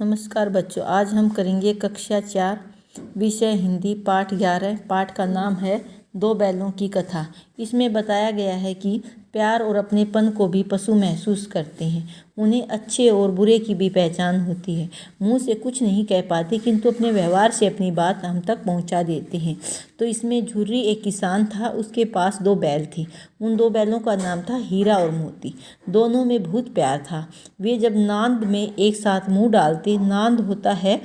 नमस्कार बच्चों, आज हम करेंगे कक्षा 4 विषय हिंदी पाठ 11। पाठ का नाम है दो बैलों की कथा। इसमें बताया गया है कि प्यार और अपनेपन को भी पशु महसूस करते हैं। उन्हें अच्छे और बुरे की भी पहचान होती है। मुंह से कुछ नहीं कह पाते किंतु अपने व्यवहार से अपनी बात हम तक पहुंचा देते हैं। तो इसमें झुर्री एक किसान था, उसके पास दो बैल थे। उन दो बैलों का नाम था हीरा और मोती। दोनों में बहुत प्यार था। वे जब नांद में एक साथ मुंह डालते, नांद होता है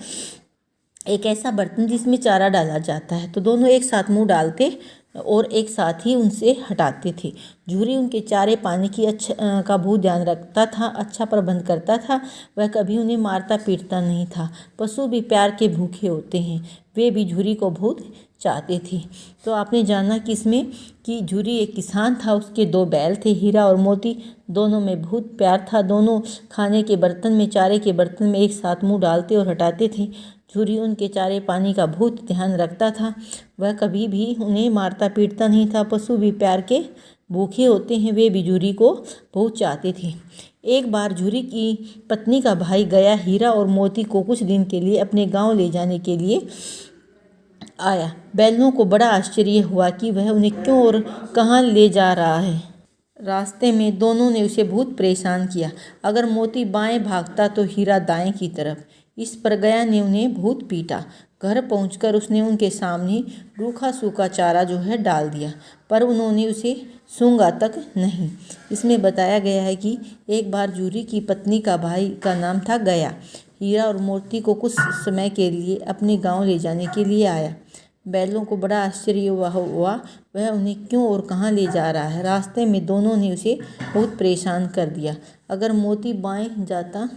एक ऐसा बर्तन जिसमें चारा डाला जाता है, तो दोनों एक साथ मुंह डालते और एक साथ ही उनसे हटाते थे। झूरी उनके चारे पानी की का बहुत ध्यान रखता था, अच्छा प्रबंध करता था। वह कभी उन्हें मारता पीटता नहीं था। पशु भी प्यार के भूखे होते हैं, वे भी झूरी को बहुत चाहते थे। तो आपने जाना कि इसमें कि झूरी एक किसान था, उसके दो बैल थे हीरा और मोती। दोनों में बहुत प्यार था। दोनों खाने के बर्तन में, चारे के बर्तन में एक साथ मुंह डालते और हटाते थे। झूरी उनके चारे पानी का बहुत ध्यान रखता था। वह कभी भी उन्हें मारता पीटता नहीं था। पशु भी प्यार के भूखे होते हैं, वे भी झूरी को बहुत चाहते थे। एक बार झूरी की पत्नी का भाई गया हीरा और मोती को कुछ दिन के लिए अपने गांव ले जाने के लिए आया। बैलों को बड़ा आश्चर्य हुआ कि वह उन्हें क्यों और कहाँ ले जा रहा है। रास्ते में दोनों ने उसे बहुत परेशान किया। अगर मोती बाएं भागता तो हीरा दाएं की तरफ। इस पर गया ने उन्हें बहुत पीटा। घर पहुंचकर उसने उनके सामने रूखा सूखा चारा जो है डाल दिया, पर उन्होंने उसे सूंघा तक नहीं। इसमें बताया गया है कि एक बार झूरी की पत्नी का भाई का नाम था गया, हीरा और मोती को कुछ समय के लिए अपने गांव ले जाने के लिए आया। बैलों को बड़ा आश्चर्य हुआ वह उन्हें क्यों और कहाँ ले जा रहा है। रास्ते में दोनों ने उसे बहुत परेशान कर दिया। अगर मोती बाएं जाता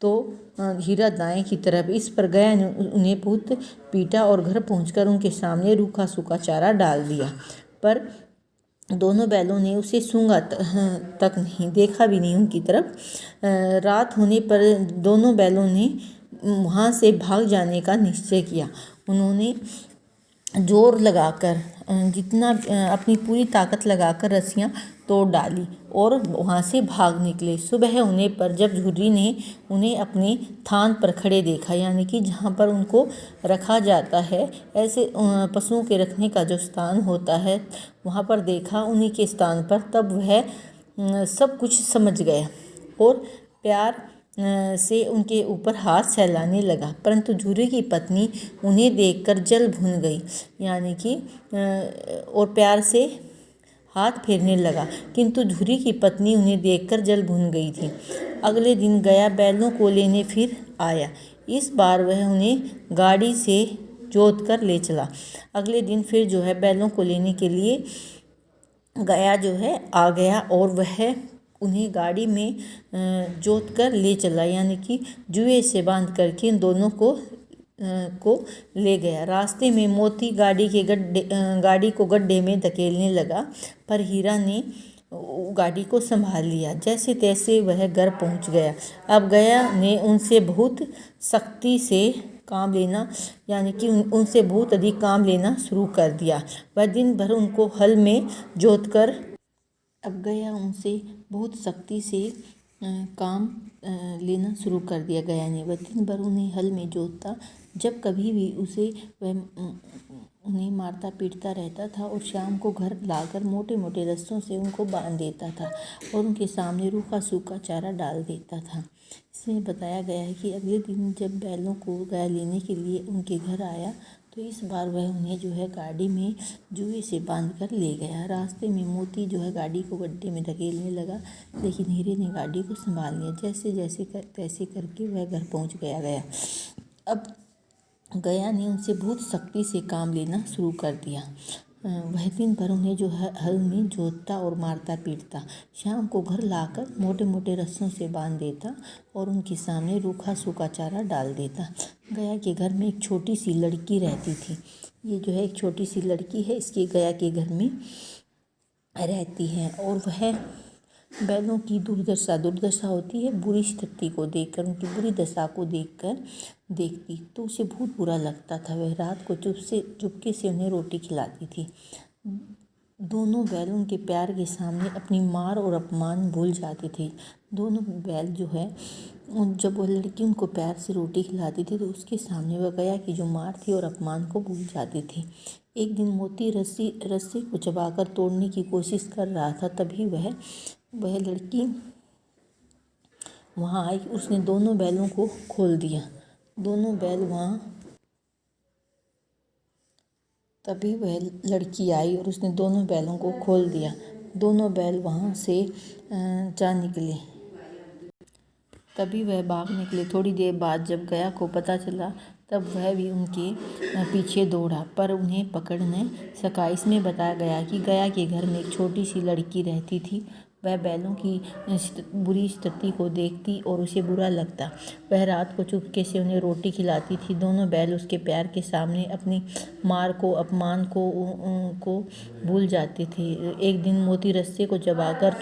तो हीरा दाएं की तरफ। इस पर गया ने उन्हें बहुत पीटा और घर पहुंचकर उनके सामने रूखा सूखा चारा डाल दिया, पर दोनों बैलों ने उसे सूंघा तक नहीं, देखा भी नहीं उनकी तरफ। रात होने पर दोनों बैलों ने वहाँ से भाग जाने का निश्चय किया। उन्होंने जोर लगाकर जितना अपनी पूरी ताकत लगाकर रस्सियां तोड़ डाली और वहाँ से भाग निकले। सुबह होने पर जब झुर्री ने उन्हें अपने थान पर खड़े देखा, यानी कि जहाँ पर उनको रखा जाता है, ऐसे पशुओं के रखने का जो स्थान होता है, वहाँ पर देखा उन्हीं के स्थान पर, तब वह सब कुछ समझ गया और प्यार से उनके ऊपर हाथ सहलाने लगा। परंतु झूरी की पत्नी उन्हें देखकर जल भुन गई, यानी कि और प्यार से हाथ फेरने लगा, किंतु झूरी की पत्नी उन्हें देखकर जल भुन गई थी। अगले दिन गया बैलों को लेने फिर आया। इस बार वह उन्हें गाड़ी से जोत कर ले चला। अगले दिन फिर जो है बैलों को लेने के लिए गया जो है आ गया और वह उन्हें गाड़ी में जोत कर ले चला, यानी कि जुए से बांध करके इन दोनों को ले गया। रास्ते में मोती गाड़ी को गड्ढे में धकेलने लगा, पर हीरा ने गाड़ी को संभाल लिया। जैसे तैसे वह घर पहुंच गया। अब गया ने उनसे बहुत सख्ती से काम लेना, यानी कि उनसे बहुत अधिक काम लेना शुरू कर दिया। वह दिन भर उनको हल में जोत कर अब गया उनसे बहुत सख्ती से काम लेना शुरू कर दिया। गया ने वह दिन भर उन्हें हल में जोतता। जब कभी भी उसे वह उन्हें मारता पीटता रहता था और शाम को घर लाकर मोटे मोटे रस्सों से उनको बांध देता था और उनके सामने रूखा सूखा चारा डाल देता था। इसमें बताया गया है कि अगले दिन जब बैलों को गया लेने के लिए उनके घर आया, तो इस बार वह उन्हें जो है गाड़ी में जुए से बांध कर ले गया। रास्ते में मोती जो है गाड़ी को गड्ढे में धकेलने लगा, लेकिन हीरे ने गाड़ी को संभाल लिया। जैसे तैसे करके वह घर पहुंच गया। अब गया ने उनसे बहुत सख्ती से काम लेना शुरू कर दिया। वह दिन भर उन्हें जो है हल में जोतता और मारता पीटता। शाम को घर लाकर मोटे मोटे रस्सों से बांध देता और उनके सामने रूखा सूखा चारा डाल देता। गया के घर में एक छोटी सी लड़की रहती थी। ये जो है एक छोटी सी लड़की है, इसके गया के घर में रहती है और वह बैलों की दुर्दशा होती है, बुरी स्थिति को देखकर, उनकी बुरी दशा को देखती तो उसे बहुत बुरा लगता था। वह रात को चुपके से उन्हें रोटी खिलाती थी। दोनों बैल उनके प्यार के सामने अपनी मार और अपमान भूल जाते थे। दोनों बैल जो है जब वो लड़की उनको प्यार से रोटी खिलाती थी तो उसके सामने वह गया की जो मार थी और अपमान को भूल जाती थी। एक दिन मोती रस्सी को चबाकर तोड़ने की कोशिश कर रहा था, तभी वह लड़की वहाँ आई। उसने दोनों बैलों को खोल दिया। दोनों बैल वहाँ तभी वह लड़की आई और उसने दोनों बैलों को खोल दिया। दोनों बैल वहाँ से जा निकले। तभी वह भाग निकले। थोड़ी देर बाद जब गया को पता चला तब वह भी उनके पीछे दौड़ा, पर उन्हें पकड़ न सका। इसमें बताया गया कि गया के घर में एक छोटी सी लड़की रहती थी। वह बैलों की बुरी स्थिति को देखती और उसे बुरा लगता। वह रात को चुपके से उन्हें रोटी खिलाती थी। दोनों बैल उसके प्यार के सामने अपनी मार को, अपमान को भूल जाते थे। एक दिन मोती रस्से को चबाकर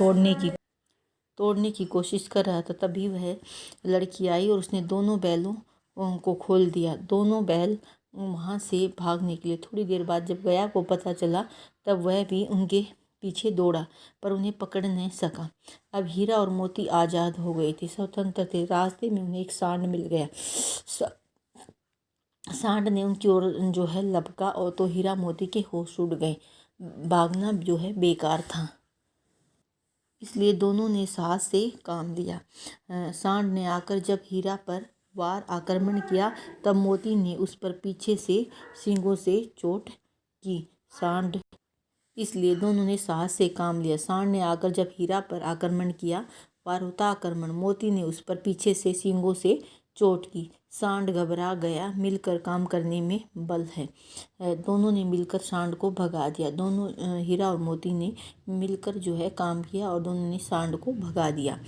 तोड़ने की कोशिश कर रहा था, तभी वह लड़की आई और उसने दोनों बैलों को खोल दिया। दोनों बैल वहाँ से भाग निकले। थोड़ी देर बाद जब गया को पता चला तब वह भी उनके पीछे दौड़ा, पर उन्हें पकड़ नहीं सका। अब हीरा और मोती आज़ाद हो गए थे, स्वतंत्र थे। रास्ते में उन्हें एक सांड मिल गया। सांड ने उनकी ओर जो है लपका और तो हीरा मोती के होश उड़ गए। भागना जो है बेकार था, इसलिए दोनों ने साहस से काम लिया। सांड ने आकर जब हीरा पर वार आक्रमण किया तब मोती ने उस पर पीछे से सींगों से चोट की। इसलिए दोनों ने साहस से काम लिया। सांड ने आकर जब हीरा पर आक्रमण किया, वार होता आक्रमण, मोती ने उस पर पीछे से सींगों से चोट की। सांड घबरा गया। मिलकर काम करने में बल है। दोनों ने मिलकर सांड को भगा दिया। दोनों हीरा और मोती ने मिलकर जो है काम किया और दोनों ने सांड को भगा दिया।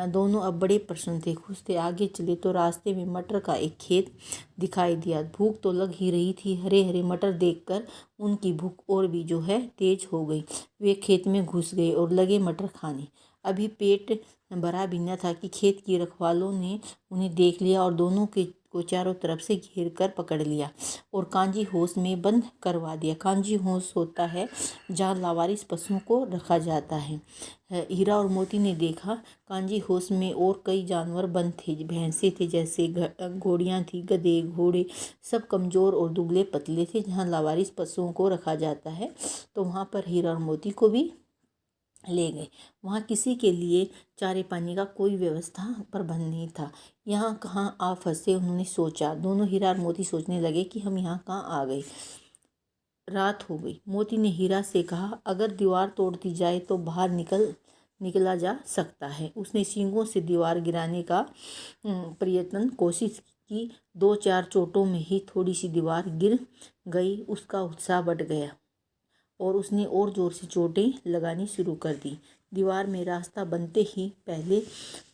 दोनों अब बड़े प्रसन्न थे, खुश थे। आगे चले तो रास्ते में मटर का एक खेत दिखाई दिया। भूख तो लग ही रही थी। हरे हरे मटर देखकर उनकी भूख और भी जो है तेज हो गई। वे खेत में घुस गए और लगे मटर खाने। अभी पेट भरा भी न था कि खेत की रखवालों ने उन्हें देख लिया और दोनों को चारों तरफ से घेर कर पकड़ लिया और कांजी होश में बंद करवा दिया। कांजी होश होता है जहाँ लावारिस पशुओं को रखा जाता है। हीरा और मोती ने देखा कांजी होश में और कई जानवर बंद थे। भैंसे थे, जैसे घोड़ियाँ थी, गधे, घोड़े, सब कमज़ोर और दुबले पतले थे। जहाँ लावारिस पशुओं को रखा जाता है तो वहाँ पर हीरा और मोती को भी ले गए। वहाँ किसी के लिए चारे पानी का कोई व्यवस्था प्रबंध नहीं था। यहाँ कहाँ आ फंसे, उन्होंने सोचा। दोनों हीरा और मोती सोचने लगे कि हम यहाँ कहाँ आ गए। रात हो गई। मोती ने हीरा से कहा, अगर दीवार तोड़ दी जाए तो बाहर निकला जा सकता है। उसने सींगों से दीवार गिराने का कोशिश की। 2-4 चोटों में ही थोड़ी सी दीवार गिर गई। उसका उत्साह बढ़ गया और उसने और ज़ोर से चोटें लगानी शुरू कर दी। दीवार में रास्ता बनते ही पहले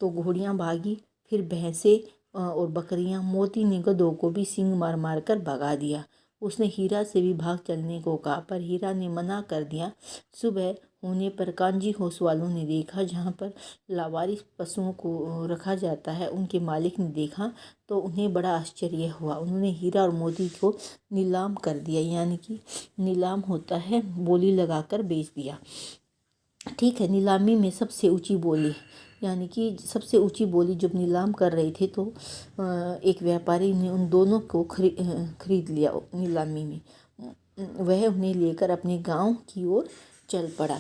तो घोड़ियाँ भागी, फिर भैंसें और बकरियाँ। मोती ने गधों को भी सींग मार मार कर भगा दिया। उसने हीरा से भी भाग चलने को कहा, पर हीरा ने मना कर दिया। सुबह होने पर कांजी होश वालों ने देखा जहाँ पर लावारिस पशुओं को रखा जाता है, उनके मालिक ने देखा तो उन्हें बड़ा आश्चर्य हुआ। उन्होंने हीरा और मोती को नीलाम कर दिया, यानी कि नीलाम होता है बोली लगाकर बेच दिया। ठीक है, नीलामी में सबसे ऊंची बोली, यानी कि सबसे ऊंची बोली जब नीलाम कर रहे थे तो एक व्यापारी ने उन दोनों को खरीद लिया नीलामी में। वह उन्हें लेकर अपने गांव की ओर चल पड़ा।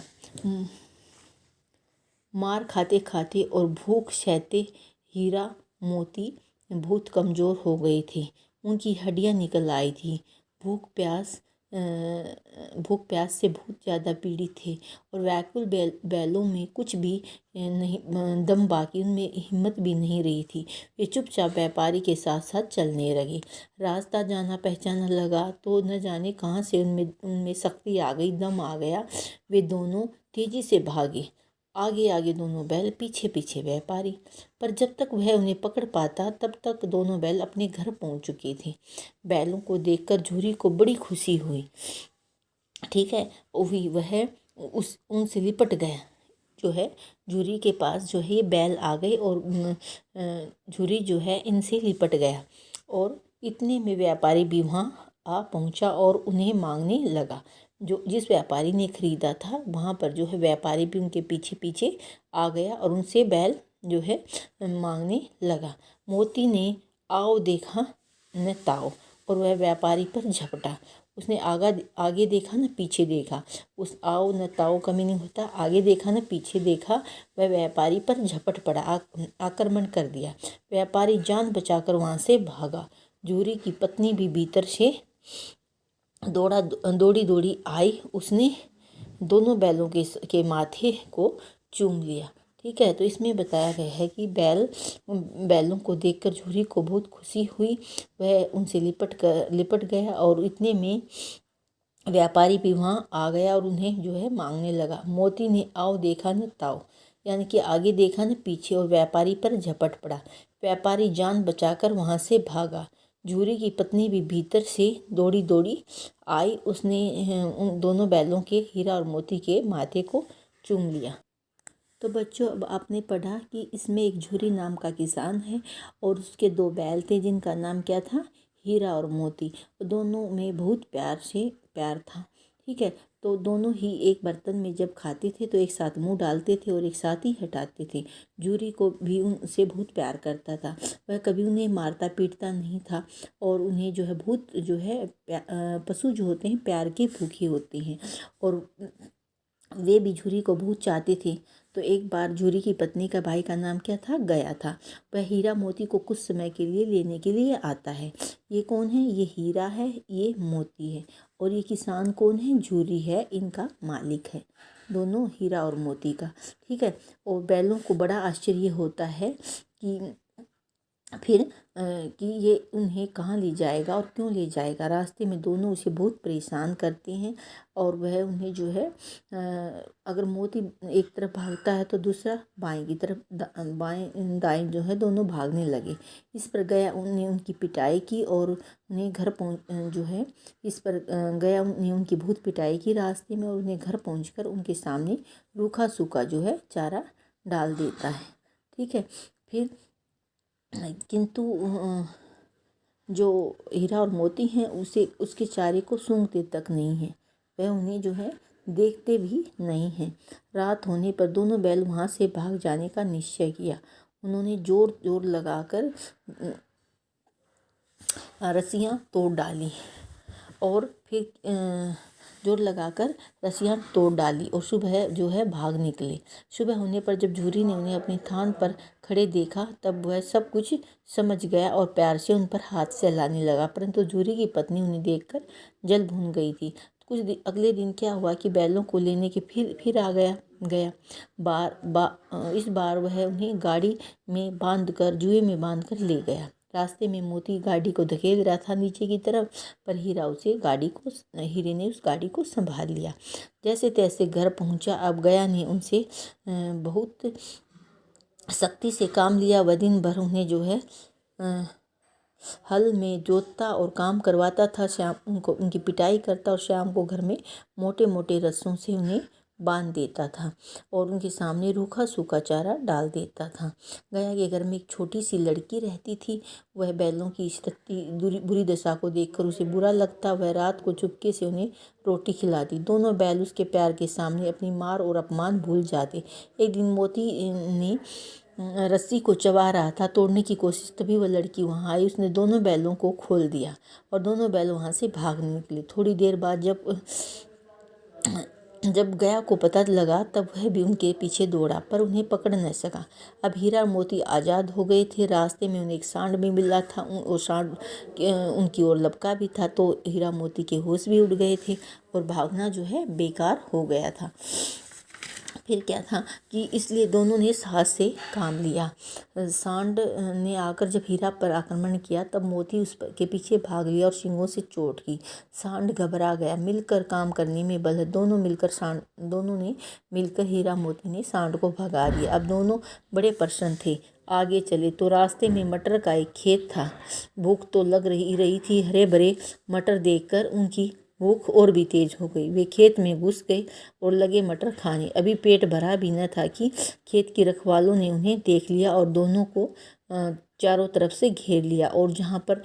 मार खाते खाते और भूख सहते हीरा मोती बहुत कमज़ोर हो गए थे। उनकी हड्डियां निकल आई थी। भूख प्यास से बहुत ज़्यादा पीड़ित थे और व्याकुल बैलों में कुछ भी नहीं दम बाकी, उनमें हिम्मत भी नहीं रही थी। वे चुपचाप व्यापारी के साथ साथ चलने लगे। रास्ता जाना पहचाना लगा तो न जाने कहाँ से उनमें शक्ति आ गई, दम आ गया। वे दोनों तेजी से भागे, आगे आगे दोनों बैल, पीछे पीछे व्यापारी। पर जब तक वह उन्हें पकड़ पाता तब तक दोनों बैल अपने घर पहुंच चुके थे। बैलों को देखकर झूरी को बड़ी खुशी हुई। ठीक है, वह उनसे लिपट गया। जो है झूरी के पास जो है ये बैल आ गए और झूरी जो है इनसे लिपट गया और इतने में व्यापारी भी वहाँ आ पहुँचा और उन्हें मांगने लगा। जो जिस व्यापारी ने खरीदा था वहाँ पर जो है व्यापारी भी उनके पीछे पीछे आ गया और उनसे बैल जो है मांगने लगा। मोती ने आओ देखा न ताओ, और वह व्यापारी पर झपटा। उसने आगे देखा न पीछे देखा। उस आओ न ताओ का मीनिंग होता है आगे देखा न पीछे देखा। वह व्यापारी पर झपट पड़ा, आक्रमण कर दिया। व्यापारी जान बचाकर वहाँ से भागा। जूरी की पत्नी भी भीतर से दौड़ी दौड़ी आई। उसने दोनों बैलों के माथे को चूम लिया। ठीक है, तो इसमें बताया गया है कि बैलों को देखकर जूरी को बहुत खुशी हुई। वह उनसे लिपट गया और इतने में व्यापारी भी वहाँ आ गया और उन्हें जो है मांगने लगा। मोती ने आओ देखा न ताओ, यानी कि आगे देखा न पीछे, और व्यापारी पर झपट पड़ा। व्यापारी जान बचाकर वहाँ से भागा। जूरी की पत्नी भी भीतर से दौड़ी दौड़ी आई। उसने उन दोनों बैलों के, हीरा और मोती के माथे को चूम लिया। तो बच्चों, अब आपने पढ़ा कि इसमें एक जूरी नाम का किसान है और उसके 2 बैल थे जिनका नाम क्या था, हीरा और मोती। दोनों में बहुत प्यार था। ठीक है, तो दोनों ही एक बर्तन में जब खाते थे तो एक साथ मुंह डालते थे और एक साथ ही हटाते थे। जूरी को भी उनसे बहुत प्यार करता था। वह कभी उन्हें मारता पीटता नहीं था और उन्हें जो है बहुत जो है पशु जो होते हैं प्यार के भूखे होते हैं और वे भी जूरी को बहुत चाहते थे। तो एक बार जूरी की पत्नी का भाई का नाम क्या था, गया था। वह हीरा मोती को कुछ समय के लिए लेने के लिए आता है। ये कौन है, ये हीरा है, ये मोती है। और ये किसान कौन है, जूरी है, इनका मालिक है, दोनों हीरा और मोती का। ठीक है, और बैलों को बड़ा आश्चर्य होता है कि फिर कि ये उन्हें कहाँ ले जाएगा और क्यों ले जाएगा। रास्ते में दोनों उसे बहुत परेशान करते हैं और वह उन्हें जो है अगर मोती एक तरफ भागता है तो दूसरा बाएं की तरफ, बाएं दाएं जो है दोनों भागने लगे। इस पर गया उन्हें उनकी पिटाई की और उन्हें घर पहुँच जो है इस पर गया उन्हें उनकी बहुत पिटाई की रास्ते में, और उन्हें घर पहुँचकर उनके सामने रूखा सूखा जो है चारा डाल देता है। ठीक है, फिर किंतु जो हीरा और मोती हैं उसके चारे को सूंघते तक नहीं है। वह उन्हें जो है देखते भी नहीं हैं। रात होने पर दोनों बैल वहाँ से भाग जाने का निश्चय किया। उन्होंने जोर जोर लगाकर रस्सियाँ तोड़ डाली और फिर जोर लगाकर रस्सियाँ तोड़ डाली और सुबह जो है भाग निकले। सुबह होने पर जब जूरी ने उन्हें अपने थान पर खड़े देखा तब वह सब कुछ समझ गया और प्यार से उन पर हाथ से हिलाने लगा, परंतु जूरी की पत्नी उन्हें देखकर जल भून गई थी। अगले दिन क्या हुआ कि बैलों को लेने के फिर आ गया इस बार वह उन्हें गाड़ी में बांधकर जुए में बांधकर ले गया। रास्ते में मोती गाड़ी को धकेल रहा था नीचे की तरफ, पर हीरे ने उस गाड़ी को संभाल लिया। जैसे तैसे घर पहुंचा। अब गया ने उनसे बहुत सख्ती से काम लिया। वह दिन भर उन्हें जो है हल में जोतता और काम करवाता था। शाम उनको उनकी पिटाई करता और शाम को घर में मोटे मोटे रस्सों से उन्हें बांध देता था और उनके सामने रूखा सूखा चारा डाल देता था। गया के घर में एक छोटी सी लड़की रहती थी। वह बैलों की इस बुरी दशा को देखकर उसे बुरा लगता। वह रात को चुपके से उन्हें रोटी खिलाती। दोनों बैल उसके प्यार के सामने अपनी मार और अपमान भूल जाते। एक दिन मोती ने रस्सी को चबा रहा था, तोड़ने की कोशिश, तभी वह लड़की वहाँ आई। उसने दोनों बैलों को खोल दिया और दोनों बैल वहाँ से भागने निकले। थोड़ी देर बाद जब गया को पता लगा तब वह भी उनके पीछे दौड़ा, पर उन्हें पकड़ न सका। अब हीरा मोती आज़ाद हो गए थे। रास्ते में उन्हें एक सांड भी मिला था और सांड उनकी ओर लपका भी था, तो हीरा मोती के होश भी उड़ गए थे और भागना जो है बेकार हो गया था। फिर क्या था कि इसलिए दोनों ने साहस से काम लिया। सांड ने आकर जब हीरा पर आक्रमण किया तब मोती के पीछे भाग लिया और सींगों से चोट की। सांड घबरा गया। मिलकर काम करने में बल है। दोनों ने मिलकर हीरा मोती ने सांड को भगा दिया। अब दोनों बड़े प्रसन्न थे। आगे चले तो रास्ते में मटर का एक खेत था। भूख तो लग रही थी। हरे भरे मटर देखकर उनकी भूख और भी तेज हो गई। वे खेत में घुस गए और लगे मटर खाने। अभी पेट भरा भी न था कि खेत की रखवालों ने उन्हें देख लिया और दोनों को चारों तरफ से घेर लिया और जहाँ पर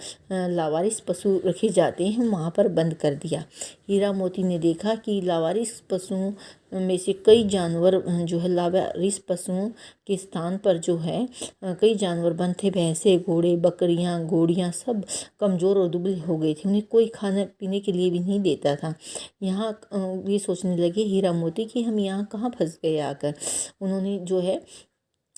लावारिस पशु रखे जाते हैं वहाँ पर बंद कर दिया। हीरा मोती ने देखा कि लावारिस पशुओं में से कई जानवर जो है लावारिस पशुओं के स्थान पर जो है कई जानवर बंद थे। भैंसे, घोड़े, बकरियां, घोड़ियां सब कमज़ोर और दुबले हो गए थे। उन्हें कोई खाने पीने के लिए भी नहीं देता था। यहाँ ये सोचने लगे हीरा मोती कि हम यहाँ कहाँ फंस गए आकर। उन्होंने जो है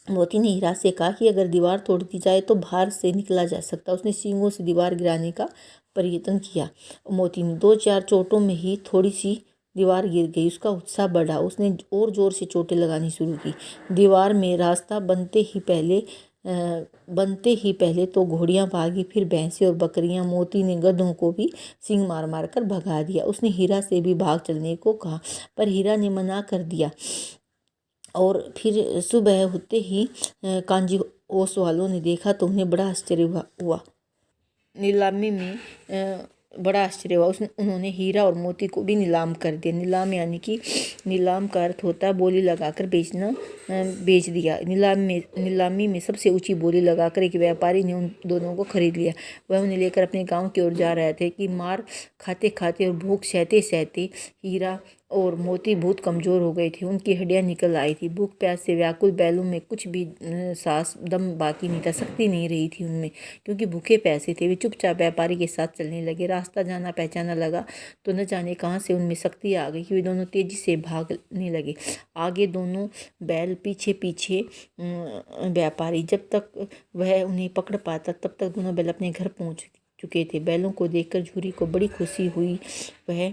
मोती ने हीरा से कहा कि अगर दीवार तोड़ दी जाए तो बाहर से निकला जा सकता। उसने सींगों से दीवार गिराने का प्रयत्न किया। मोती ने 2-4 चोटों में ही थोड़ी सी दीवार गिर गई। उसका उत्साह बढ़ा। उसने और जोर से चोटें लगानी शुरू की। दीवार में रास्ता बनते ही पहले तो घोड़ियां भागी, फिर भैंसें और बकरियां। मोती ने गधों को भी सींग मार मार कर भगा दिया। उसने हीरा से भी भाग चलने को कहा, पर हीरा ने मना कर दिया। और फिर सुबह होते ही कांजी ओस वालों ने देखा तो उन्हें बड़ा आश्चर्य हुआ। नीलामी में बड़ा आश्चर्य हुआ। उन्होंने हीरा और मोती को भी नीलाम कर दिया। नीलाम यानी कि नीलाम का अर्थ होता है बोली लगाकर बेचना, बेच दिया। नीलामी में सबसे ऊंची बोली लगाकर एक व्यापारी ने उन दोनों को खरीद लिया। वह उन्हें लेकर अपने गांव की ओर जा रहे थे कि मार खाते खाते और भूख सहते सहते हीरा और मोती बहुत कमज़ोर हो गए थे। उनकी हड्डियां निकल आई थी। भूख प्यास से व्याकुल बैलों में कुछ भी सांस दम बाकी नहीं था, शक्ति नहीं रही थी उनमें, क्योंकि भूखे प्यासे थे। वे चुपचाप व्यापारी के साथ चलने लगे। रास्ता जाना पहचाना लगा तो न जाने कहाँ से उनमें शक्ति आ गई कि वे दोनों तेजी से भागने लगे। आगे दोनों बैल, पीछे पीछे व्यापारी। जब तक वह उन्हें पकड़ पाता तब तक दोनों बैल अपने घर पहुँच चुके थे। बैलों को देखकर झूरी को बड़ी खुशी हुई। वह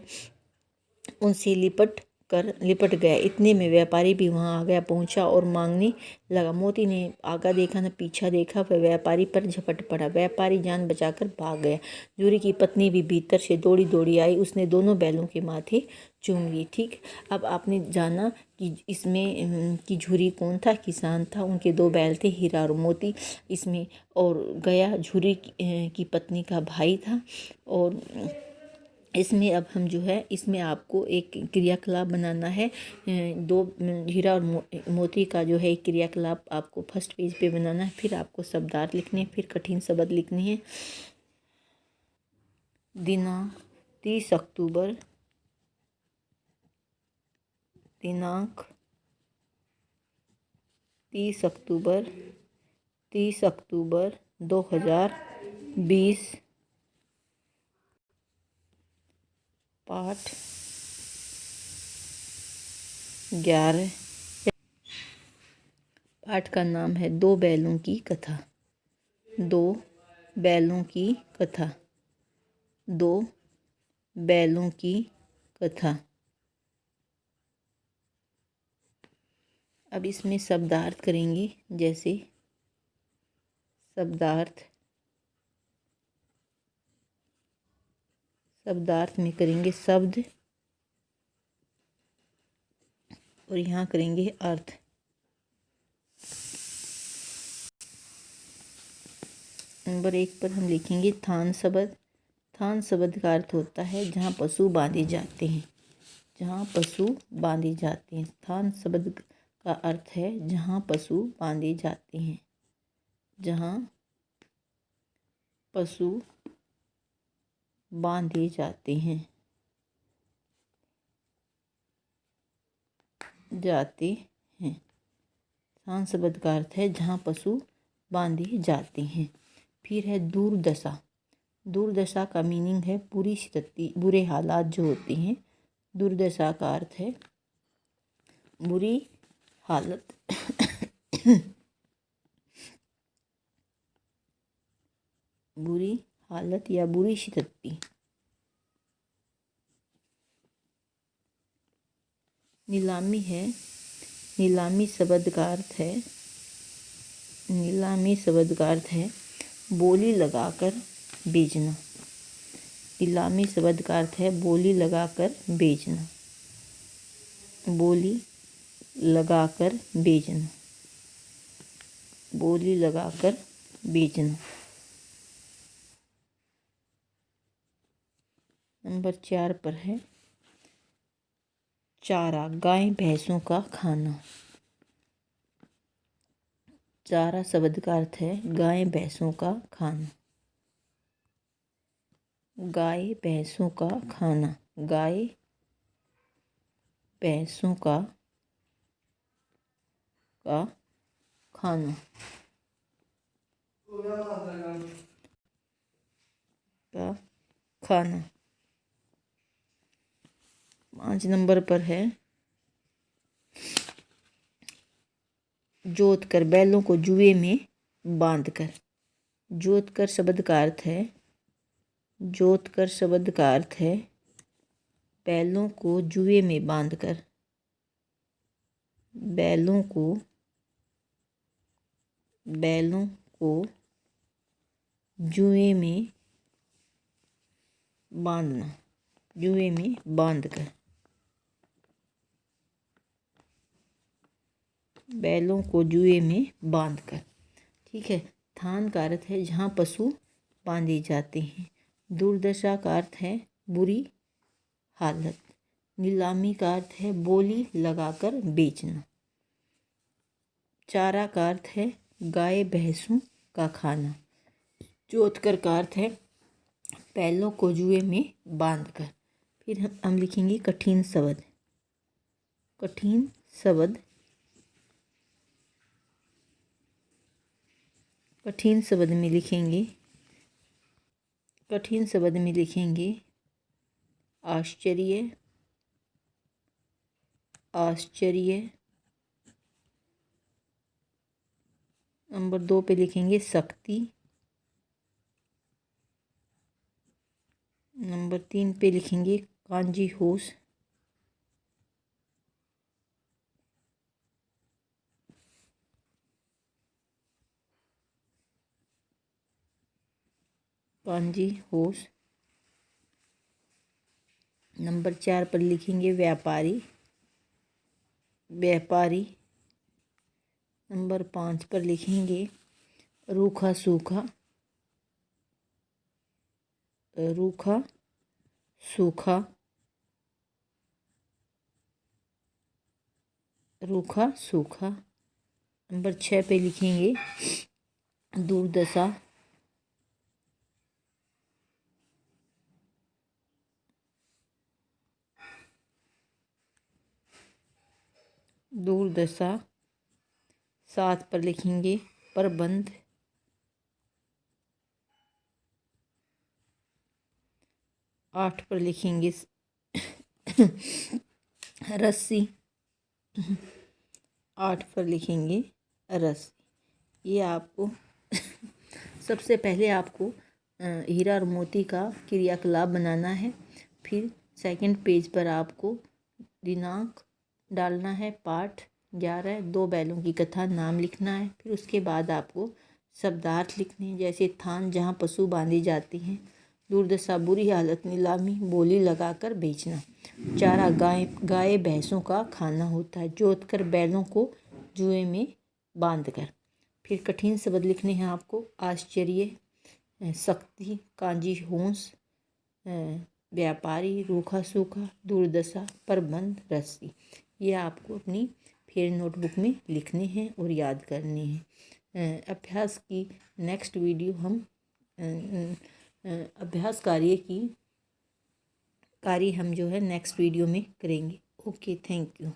उनसे लिपट गया। इतने में व्यापारी भी वहां आ गया पहुंचा और मांगने लगा। मोती ने आगा देखा न पीछा देखा। वह व्यापारी पर झपट पड़ा। व्यापारी जान बचाकर भाग गया। जूरी की पत्नी भी भीतर से दौड़ी दौड़ी आई। उसने दोनों बैलों के माथे चूम लिए। ठीक, अब आपने जाना कि इसमें कि झूरी कौन था, किसान था। उनके 2 बैल थे, हीरा और मोती। इसमें और गया झूरी की पत्नी का भाई था। और इसमें अब हम जो है इसमें आपको एक क्रियाकलाप बनाना है। 2 हीरा और मोती का जो है एक क्रियाकलाप आपको फर्स्ट पेज पे बनाना है। फिर आपको शब्दार्थ लिखने हैं, फिर कठिन शब्द लिखने हैं। दिनांक 30 अक्टूबर, दिनांक 30 अक्टूबर 30 अक्टूबर 2020। पाठ 11। पाठ का नाम है 2 बैलों की कथा। 2 बैलों की कथा। 2 बैलों की कथा। अब इसमें शब्दार्थ करेंगे। जैसे शब्दार्थ में करेंगे शब्द और यहाँ करेंगे अर्थ। नंबर 1 पर हम लिखेंगे थान शब्द। थान शब्द का अर्थ होता है जहाँ पशु बांधे जाते हैं। जहाँ पशु बांधे जाते हैं। थान शब्द का अर्थ है जहाँ पशु बांधे जाते हैं। जहाँ पशु बांधे जाते हैं। थान शब्द का अर्थ है जहाँ पशु बांधे जाते हैं। फिर है दुर्दशा। दुर्दशा का मीनिंग है बुरी स्थिति, बुरे हालात जो होते हैं। दुर्दशा का अर्थ है बुरी हालत। बुरी हालत या बुरी स्थिति। नीलामी है। नीलामी शब्द का अर्थ है बोली लगाकर बेचना। नीलामी शब्द का अर्थ है बोली लगाकर बेचना। बोली लगाकर बेचना। बोली लगाकर बेचना। नंबर 4 पर है चारा, गाय भैंसों का खाना। चारा शब्द का अर्थ है गाय भैंसों का खाना। गाय भैंसों का खाना। गाय भैंसों का खाना। का खाना। 5 नंबर पर है जोत कर, बैलों को जुए में बांध कर। जोत कर शब्द का अर्थ है, जोत कर शब्द का अर्थ है बैलों को जुए में बांध कर। बैलों को जुए में बांधना। जुए में बांध कर। बैलों को जुए में बांध कर। ठीक है। थान का अर्थ है जहाँ पशु बांधे जाते हैं। दुर्दशा का अर्थ है बुरी हालत। नीलामी का अर्थ है बोली लगाकर बेचना। चारा का अर्थ है गाय भैंसों का खाना। जोतकर का अर्थ है बैलों को जुए में बांध कर। फिर हम लिखेंगे कठिन शब्द। कठिन शब्द। कठिन शब्द में लिखेंगे, कठिन शब्द में लिखेंगे आश्चर्य। आश्चर्य। नंबर 2 पे लिखेंगे शक्ति। नंबर 3 पे लिखेंगे कांजी होश। कांजी होश। नंबर 4 पर लिखेंगे व्यापारी। व्यापारी। नंबर 5 पर लिखेंगे रूखा सूखा। रूखा सूखा। रूखा सूखा। नंबर 6 पे लिखेंगे दुर्दशा। दुर्दशा। 7 पर लिखेंगे प्रबंध। 8 पर लिखेंगे रस्सी। 8 पर लिखेंगे रस्सी। ये आपको सबसे पहले आपको हीरा और मोती का क्रियाकलाप बनाना है। फिर सेकंड पेज पर आपको दिनांक डालना है। पाठ 11 2 बैलों की कथा नाम लिखना है। फिर उसके बाद आपको शब्दार्थ लिखने हैं, जैसे थान जहाँ पशु बांधे जाते हैं। दुर्दशा बुरी हालत। नीलामी बोली लगाकर बेचना। चारा गाय भैंसों का खाना होता है। जोतकर बैलों को जुए में बांध कर। फिर कठिन शब्द लिखने हैं आपको आश्चर्य, शक्ति, कांजी होश, व्यापारी, रूखा सूखा, दुर्दशा, प्रबंध, रस्सी। ये आपको अपनी फिर नोटबुक में लिखने हैं और याद करने हैं। अभ्यास की नेक्स्ट वीडियो हम अभ्यास कार्य हम जो है नेक्स्ट वीडियो में करेंगे। Okay, thank you.